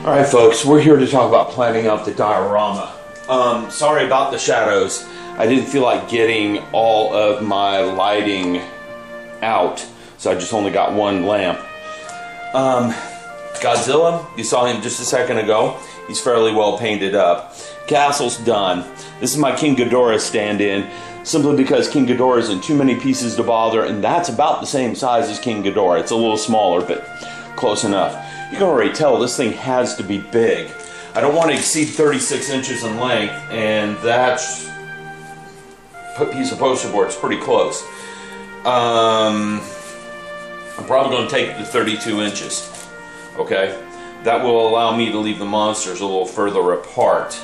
Alright folks, we're here to talk about planning out the diorama. Sorry about the shadows. I didn't feel like getting all of my lighting out, so I just only got one lamp. Godzilla, you saw him just a second ago. He's fairly well painted up. Castle's done. This is my King Ghidorah stand-in, simply because King Ghidorah is in too many pieces to bother, and that's about the same size as King Ghidorah. It's a little smaller, but close enough. You can already tell this thing has to be big. I don't want to exceed 36 inches in length, and that piece of poster board is pretty close. I'm probably going to take it to 32 inches. Okay, that will allow me to leave the monsters a little further apart,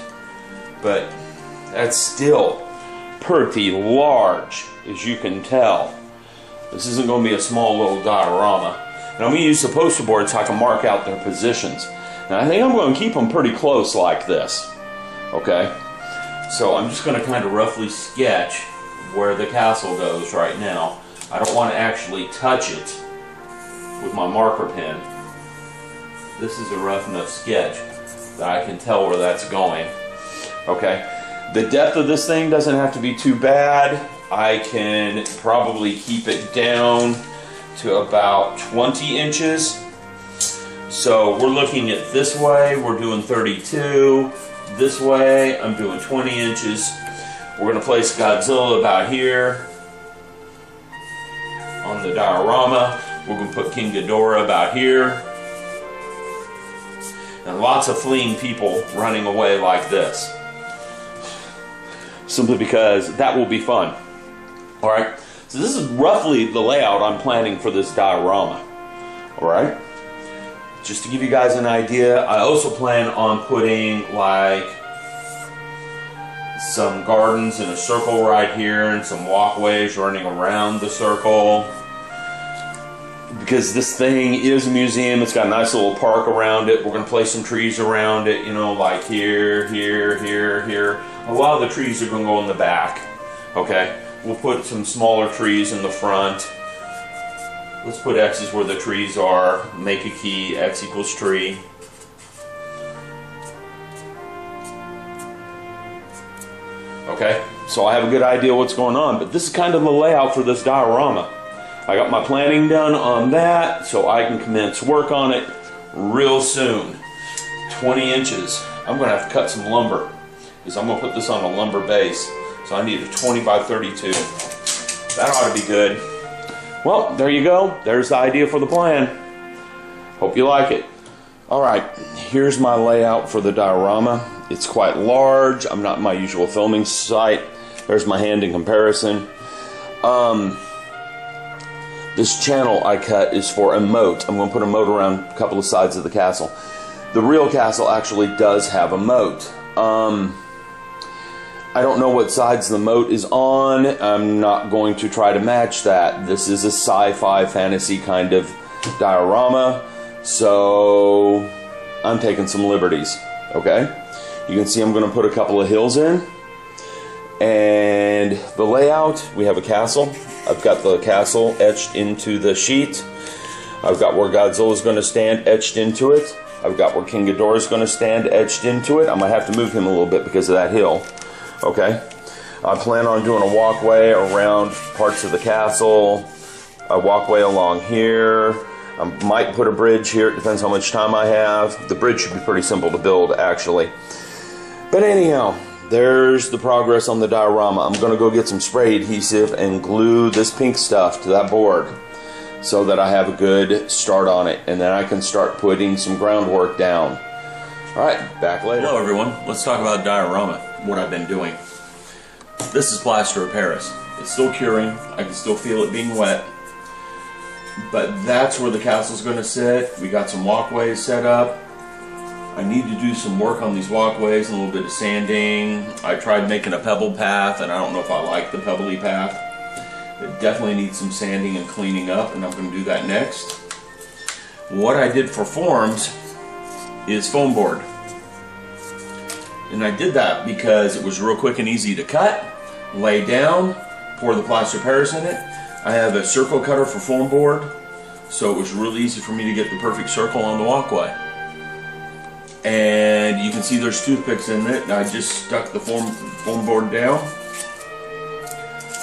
but that's still pretty large, as you can tell. This isn't going to be a small little diorama. And I'm going to use the poster board so I can mark out their positions. And I think I'm going to keep them pretty close like this. Okay? So I'm just going to kind of roughly sketch where the castle goes right now. I don't want to actually touch it with my marker pen. This is a rough enough sketch that I can tell where that's going. Okay? The depth of this thing doesn't have to be too bad. I can probably keep it down to about 20 inches. So we're looking at this way, we're doing 32. This way, I'm doing 20 inches. We're going to place Godzilla about here on the diorama. We're going to put King Ghidorah about here. And lots of fleeing people running away like this. Simply because that will be fun. Alright? So this is roughly the layout I'm planning for this diorama. Alright? Just to give you guys an idea, I also plan on putting like some gardens in a circle right here and some walkways running around the circle. Because this thing is a museum, it's got a nice little park around it. We're going to place some trees around it, you know, like here, here, here, here. A lot of the trees are going to go in the back. Okay? We'll put some smaller trees in the front. Let's put X's where the trees are. Make a key, X equals tree. Okay, so I have a good idea what's going on, but this is kind of the layout for this diorama. I got my planning done on that, so I can commence work on it real soon. 20 inches. I'm going to have to cut some lumber, because I'm going to put this on a lumber base. So I need a 20 by 32. That ought to be good. Well, there you go. There's the idea for the plan. Hope you like it. Alright, here's my layout for the diorama. It's quite large. I'm not in my usual filming site. There's my hand in comparison. This channel I cut is for a moat. I'm going to put a moat around a couple of sides of the castle. The real castle actually does have a moat. I don't know what sides the moat is on. I'm not going to try to match that. This is a sci-fi fantasy kind of diorama, so I'm taking some liberties, okay? You can see I'm going to put a couple of hills in. And the layout, we have a castle. I've got the castle etched into the sheet. I've got where Godzilla is going to stand etched into it. I've got where King Ghidorah is going to stand etched into it. I might have to move him a little bit because of that hill. Okay, I plan on doing a walkway around parts of the castle, a walkway along here. I might put a bridge here, it depends how much time I have. The bridge should be pretty simple to build, actually. But anyhow, there's the progress on the diorama. I'm going to go get some spray adhesive and glue this pink stuff to that board so that I have a good start on it, and then I can start putting some groundwork down. Alright, back later. Hello everyone, let's talk about diorama, what I've been doing. This is Plaster of Paris. It's still curing, I can still feel it being wet, but that's where the castle's going to sit. We got some walkways set up. I need to do some work on these walkways, a little bit of sanding. I tried making a pebble path, and I don't know if I like the pebbly path. It definitely needs some sanding and cleaning up, and I'm going to do that next. What I did for forms is foam board. And I did that because it was real quick and easy to cut, lay down, pour the plaster of Paris in it. I have a circle cutter for foam board, so it was really easy for me to get the perfect circle on the walkway. And you can see there's toothpicks in it. I just stuck the foam board down,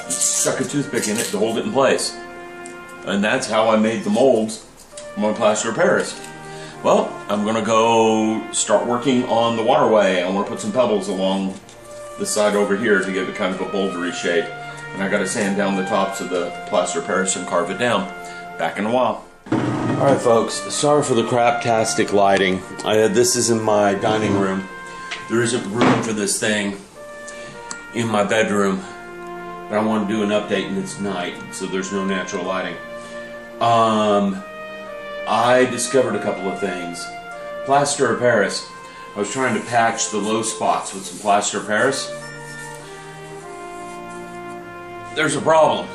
stuck a toothpick in it to hold it in place. And that's how I made the molds for my plaster of Paris. Well, I'm gonna go start working on the waterway. I want to put some pebbles along the side over here to give it kind of a bouldery shape. And I gotta sand down the tops of the plaster of Paris and carve it down. Back in a while. Alright folks, sorry for the craptastic lighting. This is in my dining room. There isn't room for this thing in my bedroom. But I want to do an update and it's night, so there's no natural lighting. I discovered a couple of things. Plaster of Paris. I was trying to patch the low spots with some plaster of Paris. There's a problem.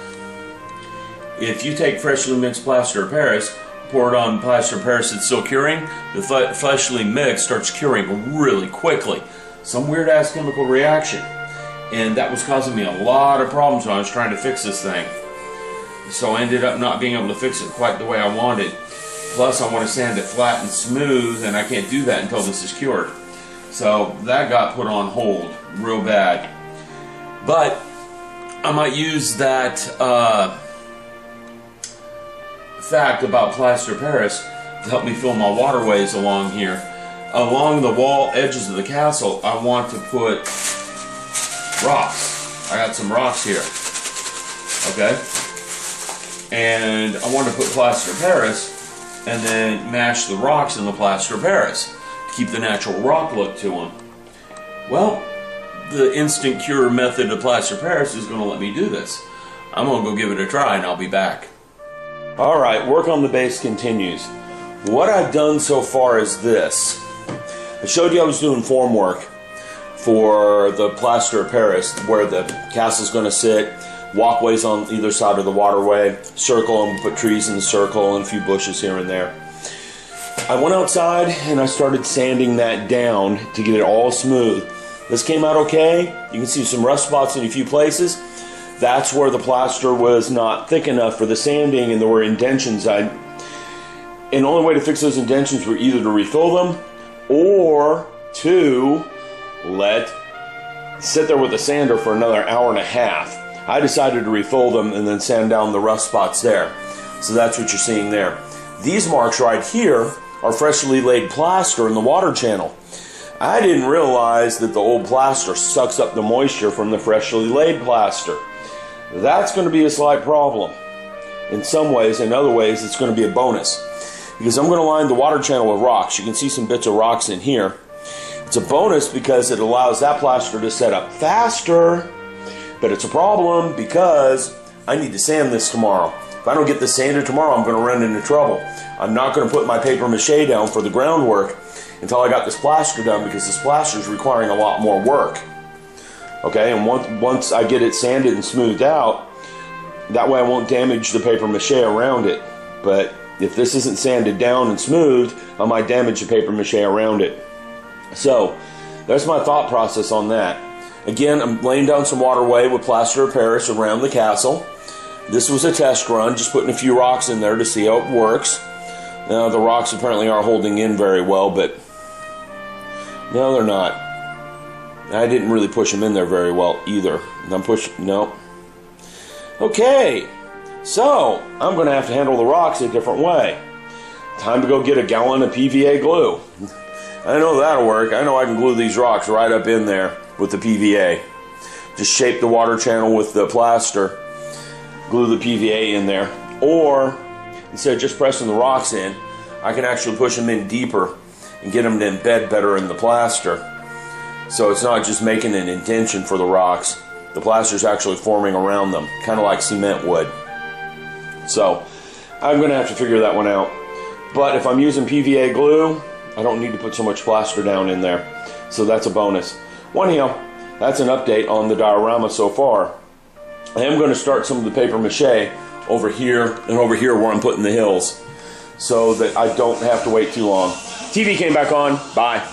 If you take freshly mixed plaster of Paris, pour it on plaster of Paris that's still curing, the freshly mixed starts curing really quickly. Some weird ass chemical reaction. And that was causing me a lot of problems when I was trying to fix this thing. So I ended up not being able to fix it quite the way I wanted. Plus I want to sand it flat and smooth, and I can't do that until this is cured. So that got put on hold real bad. But I might use that fact about plaster of Paris to help me fill my waterways along here. Along the wall edges of the castle, I want to put rocks. I got some rocks here. Okay? And I want to put plaster of Paris and then mash the rocks in the plaster of Paris to keep the natural rock look to them. Well, the instant cure method of plaster of Paris is going to let me do this. I'm going to go give it a try and I'll be back. Alright, work on the base continues. What I've done so far is this. I showed you I was doing form work for the plaster of Paris, where the castle's going to sit, walkways on either side of the waterway, circle them, put trees in the circle, and a few bushes here and there. I went outside and I started sanding that down to get it all smooth. This came out okay. You can see some rough spots in a few places. That's where the plaster was not thick enough for the sanding, and there were indentions. And the only way to fix those indentions were either to refill them or to sit there with the sander for another hour and a half. I decided to refill them and then sand down the rough spots there. So that's what you're seeing there. These marks right here are freshly laid plaster in the water channel. I didn't realize that the old plaster sucks up the moisture from the freshly laid plaster. That's going to be a slight problem in some ways. In other ways, it's going to be a bonus, because I'm going to line the water channel with rocks. You can see some bits of rocks in here. It's a bonus because it allows that plaster to set up faster, but it's a problem because I need to sand this tomorrow. If I don't get this sanded tomorrow, I'm going to run into trouble. I'm not going to put my paper mache down for the groundwork until I got this plaster done, because this plaster is requiring a lot more work. Okay, and once I get it sanded and smoothed out, that way I won't damage the paper mache around it. But if this isn't sanded down and smoothed, I might damage the paper mache around it. So that's my thought process on that. Again, I'm laying down some waterway with plaster of Paris around the castle. This was a test run, just putting a few rocks in there to see how it works. Now the rocks apparently are holding in very well, but no, they're not. I didn't really push them in there very well either. I'm pushing, no. Okay, so I'm going to have to handle the rocks a different way. Time to go get a gallon of PVA glue. I know that'll work. I know I can glue these rocks right up in there with the PVA. Just shape the water channel with the plaster, glue the PVA in there. Or, instead of just pressing the rocks in, I can actually push them in deeper and get them to embed better in the plaster. So it's not just making an indentation for the rocks. The plaster is actually forming around them, kind of like cement would. So I'm going to have to figure that one out. But if I'm using PVA glue, I don't need to put so much plaster down in there. So that's a bonus. Anyhow, that's an update on the diorama so far. I am going to start some of the paper mache over here and over here where I'm putting the hills, so that I don't have to wait too long. TV came back on. Bye.